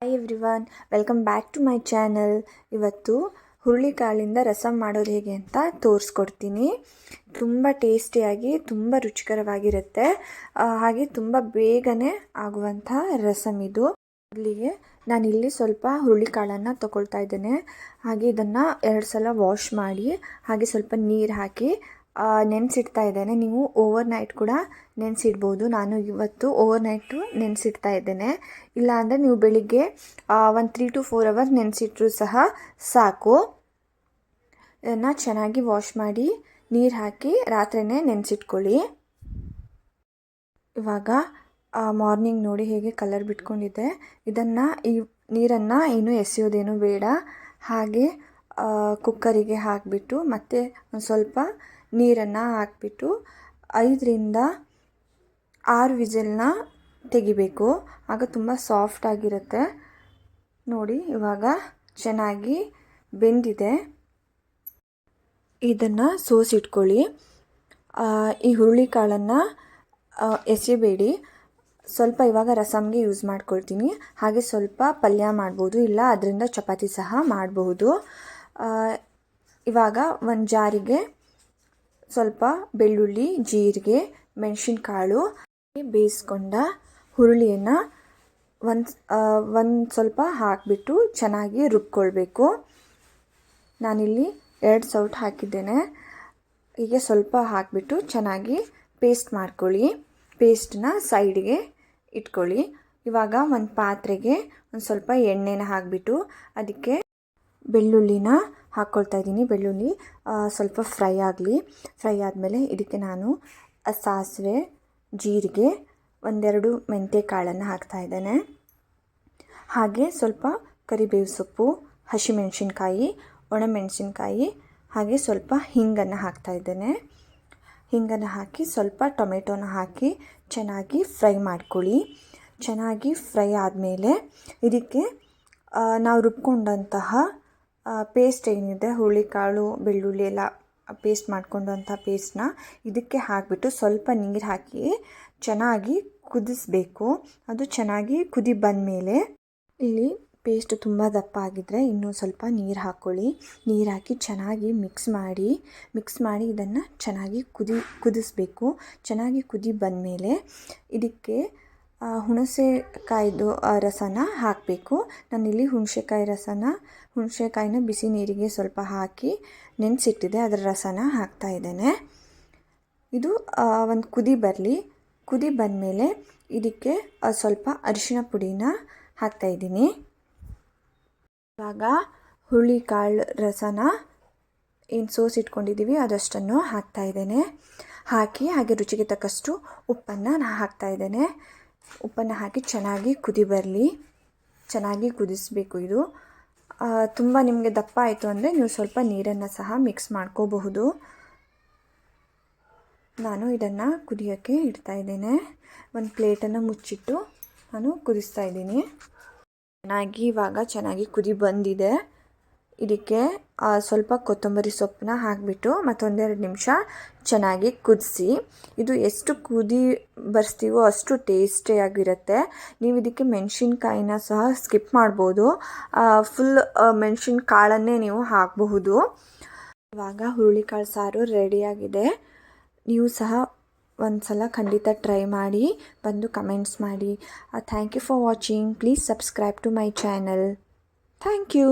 Hi everyone, welcome back to my channel. ಇವತ್ತು ಹುರುಳಿಕಾಳಿಂದ ರಸಮ್ ಮಾಡೋದು ಹೇಗೆ ಅಂತ ತೋರಿಸ್ಕೊಡ್ತೀನಿ. ತುಂಬ ಟೇಸ್ಟಿಯಾಗಿ ತುಂಬ ರುಚಿಕರವಾಗಿರುತ್ತೆ, ಹಾಗೆ ತುಂಬ ಬೇಗನೆ ಆಗುವಂಥ ರಸಮ್ ಇದು. ಮೊದಲಿಗೆ ನಾನಿಲ್ಲಿ ಸ್ವಲ್ಪ ಹುರುಳಿಕಾಳನ್ನು ತಗೊಳ್ತಾ ಇದ್ದೇನೆ. ಹಾಗೆ ಇದನ್ನು 2 ಸಲ ವಾಶ್ ಮಾಡಿ ಹಾಗೆ ಸ್ವಲ್ಪ ನೀರು ಹಾಕಿ ನೆನೆಸಿಡ್ತಾ ಇದ್ದೇನೆ. ನೀವು ಓವರ್ ನೈಟ್ ಕೂಡ ನೆನೆಸಿಡ್ಬೋದು. ನಾನು ಇವತ್ತು ಓವರ್ ನೈಟು ನೆನೆಸಿಡ್ತಾ ಇದ್ದೇನೆ. ಇಲ್ಲಾಂದರೆ ನೀವು ಬೆಳಿಗ್ಗೆ ಒಂದು 3 to 4 hours ನೆನೆಸಿಟ್ರೂ ಸಹ ಸಾಕು. ಇದನ್ನು ಚೆನ್ನಾಗಿ ವಾಶ್ ಮಾಡಿ ನೀರು ಹಾಕಿ ರಾತ್ರಿಯೇ ನೆನೆಸಿಟ್ಕೊಳ್ಳಿ. ಇವಾಗ ಮಾರ್ನಿಂಗ್ ನೋಡಿ ಹೇಗೆ ಕಲರ್ ಬಿಟ್ಕೊಂಡಿದೆ. ಈ ನೀರನ್ನು ಏನು ಎಸೆಯೋದೇನು ಬೇಡ. ಹಾಗೆ ಕುಕ್ಕರಿಗೆ ಹಾಕಿಬಿಟ್ಟು ಮತ್ತೆ ಒಂದು ಸ್ವಲ್ಪ ನೀರನ್ನು ಹಾಕಿಬಿಟ್ಟು 5 ರಿಂದ 6 ವಿಸಿಲ್ನ ತೆಗಿಬೇಕು. ಆಗ ತುಂಬ ಸಾಫ್ಟ್ ಆಗಿರುತ್ತೆ. ನೋಡಿ ಇವಾಗ ಚೆನ್ನಾಗಿ ಬೆಂದಿದೆ. ಇದನ್ನು ಸೋಸಿಟ್ಕೊಳ್ಳಿ. ಈ ಹುರುಳಿಕಾಳನ್ನು ಎಸೆಬೇಡಿ. ಸ್ವಲ್ಪ ಇವಾಗ ರಸಮ್ಗೆ ಯೂಸ್ ಮಾಡ್ಕೊಳ್ತೀನಿ. ಹಾಗೆ ಸ್ವಲ್ಪ ಪಲ್ಯ ಮಾಡ್ಬೋದು, ಇಲ್ಲ ಅದರಿಂದ ಚಪಾತಿ ಸಹ ಮಾಡಬಹುದು. ಇವಾಗ ಒಂದು ಜಾರಿಗೆ ಸ್ವಲ್ಪ ಬೆಳ್ಳುಳ್ಳಿ, ಜೀರಿಗೆ, ಮೆಣಸಿನಕಾಳು, ಬೇಯಿಸ್ಕೊಂಡ ಹುರುಳಿಯನ್ನು ಒಂದು ಸ್ವಲ್ಪ ಹಾಕಿಬಿಟ್ಟು ಚೆನ್ನಾಗಿ ರುಬ್ಕೊಳ್ಬೇಕು. ನಾನಿಲ್ಲಿ 2 ಸೌಟ್ ಹಾಕಿದ್ದೇನೆ. ಹೀಗೆ ಸ್ವಲ್ಪ ಹಾಕಿಬಿಟ್ಟು ಚೆನ್ನಾಗಿ ಪೇಸ್ಟ್ ಮಾಡ್ಕೊಳ್ಳಿ. ಪೇಸ್ಟನ್ನ ಸೈಡ್ಗೆ ಇಟ್ಕೊಳ್ಳಿ. ಇವಾಗ ಒಂದು ಪಾತ್ರೆಗೆ ಒಂದು ಸ್ವಲ್ಪ ಎಣ್ಣೆನ ಹಾಕಿಬಿಟ್ಟು ಅದಕ್ಕೆ ಬೆಳ್ಳುಳ್ಳಿನ ಹಾಕ್ಕೊಳ್ತಾ ಇದ್ದೀನಿ. ಬೆಳ್ಳುಳ್ಳಿ ಸ್ವಲ್ಪ ಫ್ರೈ ಆಗಲಿ. ಫ್ರೈ ಆದಮೇಲೆ ಇದಕ್ಕೆ ನಾನು ಸಾಸಿವೆ, ಜೀರಿಗೆ, 1-2 ಮೆಂತ್ಯ ಕಾಳನ್ನು ಹಾಕ್ತಾ ಇದ್ದೇನೆ. ಹಾಗೆ ಸ್ವಲ್ಪ ಕರಿಬೇವು ಸೊಪ್ಪು, ಹಸಿಮೆಣಸಿನ್ಕಾಯಿ, ಒಣಮೆಣಸಿನ್ಕಾಯಿ, ಹಾಗೆ ಸ್ವಲ್ಪ ಹಿಂಗನ್ನು ಹಾಕ್ತಾ ಇದ್ದೇನೆ. ಹಿಂಗನ್ನು ಹಾಕಿ ಸ್ವಲ್ಪ ಟೊಮೆಟೊನ ಹಾಕಿ ಚೆನ್ನಾಗಿ ಫ್ರೈ ಮಾಡ್ಕೊಳ್ಳಿ. ಚೆನ್ನಾಗಿ ಫ್ರೈ ಆದಮೇಲೆ ಇದಕ್ಕೆ ನಾವು ರುಬ್ಕೊಂಡಂತಹ ಪೇಸ್ಟ್ ಏನಿದೆ, ಹುರುಳಿಕಾಳು, ಬೆಳ್ಳುಳ್ಳಿ ಎಲ್ಲ ಪೇಸ್ಟ್ ಮಾಡ್ಕೊಂಡಂಥ ಪೇಸ್ಟ್ನ ಇದಕ್ಕೆ ಹಾಕಿಬಿಟ್ಟು ಸ್ವಲ್ಪ ನೀರು ಹಾಕಿ ಚೆನ್ನಾಗಿ ಕುದಿಸಬೇಕು. ಅದು ಚೆನ್ನಾಗಿ ಕುದಿ ಬಂದಮೇಲೆ ಇಲ್ಲಿ ಪೇಸ್ಟ್ ತುಂಬ ದಪ್ಪ ಆಗಿದ್ದರೆ ಇನ್ನೂ ಸ್ವಲ್ಪ ನೀರು ಹಾಕ್ಕೊಳ್ಳಿ. ನೀರು ಹಾಕಿ ಚೆನ್ನಾಗಿ ಮಿಕ್ಸ್ ಮಾಡಿ ಇದನ್ನು ಚೆನ್ನಾಗಿ ಕುದಿಸಬೇಕು. ಚೆನ್ನಾಗಿ ಕುದಿ ಬಂದಮೇಲೆ ಇದಕ್ಕೆ ಹುಣಸೆಕಾಯ್ದು ರಸನ ಹಾಕಬೇಕು. ನಾನಿಲ್ಲಿ ಹುಣಸೆಕಾಯಿನ ಬಿಸಿ ನೀರಿಗೆ ಸ್ವಲ್ಪ ಹಾಕಿ ನೆನೆಸಿಟ್ಟಿದ್ದೆ, ಅದರ ರಸನ ಹಾಕ್ತಾ ಇದ್ದೇನೆ. ಇದು ಒಂದು ಕುದಿ ಬರಲಿ. ಕುದಿ ಬಂದಮೇಲೆ ಇದಕ್ಕೆ ಸ್ವಲ್ಪ ಅರಿಶಿಣ ಪುಡಿನ ಹಾಕ್ತಾಯಿದ್ದೀನಿ. ಇವಾಗ ಹುರುಳಿಕಾಳು ರಸನ ಏನು ಸೋಸಿಟ್ಕೊಂಡಿದ್ದೀವಿ ಅದಷ್ಟನ್ನು ಹಾಕ್ತಾಯಿದ್ದೇನೆ. ಹಾಗೆ ರುಚಿಗೆ ತಕ್ಕಷ್ಟು ಉಪ್ಪನ್ನು ನಾನು ಹಾಕ್ತಾಯಿದ್ದೇನೆ. ಉಪ್ಪನ್ನು ಹಾಕಿ ಚೆನ್ನಾಗಿ ಕುದಿ ಬರಲಿ. ಚೆನ್ನಾಗಿ ಕುದಿಸಬೇಕು. ಇದು ತುಂಬ ನಿಮಗೆ ದಪ್ಪ ಆಯಿತು ಅಂದರೆ ನೀವು ಸ್ವಲ್ಪ ನೀರನ್ನು ಸಹ ಮಿಕ್ಸ್ ಮಾಡ್ಕೋಬಹುದು. ನಾನು ಇದನ್ನು ಕುದಿಯೋಕ್ಕೆ ಇಡ್ತಾ ಇದ್ದೇನೆ. ಒಂದು ಪ್ಲೇಟನ್ನು ಮುಚ್ಚಿಟ್ಟು ನಾನು ಕುದಿಸ್ತಾ ಇದ್ದೀನಿ. ಇವಾಗ ಚೆನ್ನಾಗಿ ಕುದಿ ಬಂದಿದೆ. ಇದಕ್ಕೆ ಸ್ವಲ್ಪ ಕೊತ್ತಂಬರಿ ಸೊಪ್ಪನ್ನ ಹಾಕಿಬಿಟ್ಟು ಮತ್ತೊಂದೆರಡು ನಿಮಿಷ ಚೆನ್ನಾಗಿ ಕುದಿಸಿ. ಇದು ಎಷ್ಟು ಕುದಿ ಬರ್ಸ್ತೀವೋ ಅಷ್ಟು ಟೇಸ್ಟಿಯಾಗಿರುತ್ತೆ. ನೀವು ಇದಕ್ಕೆ ಮೆಣಸಿನ್ಕಾಯಿನ ಸಹ ಸ್ಕಿಪ್ ಮಾಡ್ಬೋದು. ಫುಲ್ ಮೆಣಸಿನ ಕಾಳನ್ನೇ ನೀವು ಹಾಕಬಹುದು. ಇವಾಗ ಹುರುಳಿಕಾಳು ಸಾರು ರೆಡಿಯಾಗಿದೆ. ನೀವು ಸಹ ಒಂದು ಸಲ ಖಂಡಿತ ಟ್ರೈ ಮಾಡಿ ಬಂದು ಕಮೆಂಟ್ಸ್ ಮಾಡಿ. Thank you for watching. Please subscribe to my channel. Thank you.